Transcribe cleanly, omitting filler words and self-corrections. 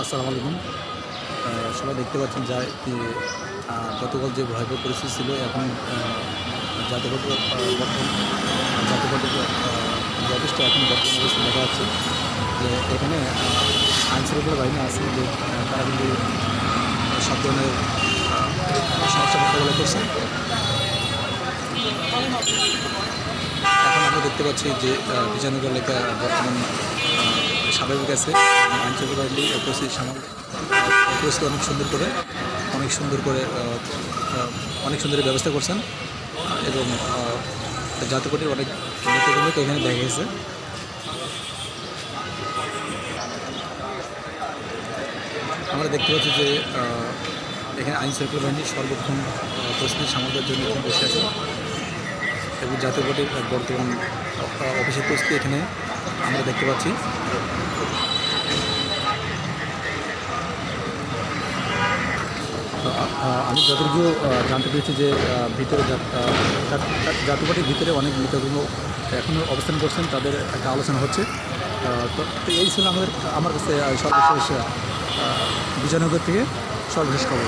আসসালামু আলাইকুম। সবাই দেখতে পাচ্ছেন গতকাল যে ভয়াবহ পরিস্থিতি ছিল এখন জাতীয় পার্টির বর্তমান জাতীয় পার্টির যে অফিসটা এখন বর্তমান অবস্থায় দেখা যাচ্ছে যে এখানে আইনশৃঙ্খলা বাহিনী আছে যে তারা কিন্তু সব ধরনের সমস্যা মোকাবেলা করছে। এখন আমরা দেখতে পাচ্ছি যে বিজয়নগর এলাকা বর্তমান স্বাভাবিক আছে। আইনশৃঙ্খলা বাহিনী পরিস্থিতি অনেক সুন্দর করে অনেক সুন্দর ব্যবস্থা করছেন এবং জাতীয় পার্টির অনেক নেতাকর্মীকে এখানে দেখা গেছে। আমরা দেখতে পাচ্ছি যে এখানে আইনশৃঙ্খলা বাহিনী সর্বক্ষণ পরিস্থিতি সামাল দেওয়ার জন্য এখানে বসে আছে এবং জাতীয় পার্টির বর্তমান অফিসের পরিস্থিতি এখানে আমরা দেখতে পাচ্ছি। আমি যতটুকু জানতে পেরেছি যে ভিতরে জাতীয় পার্টির ভিতরে অনেক নেতাকর্মী এখনও অবস্থান করছেন, তাদের একটা আলোচনা হচ্ছে। তো এই ছিল আমার কাছে সর্বশেষ বিজয়নগর থেকে সর্বশেষ খবর।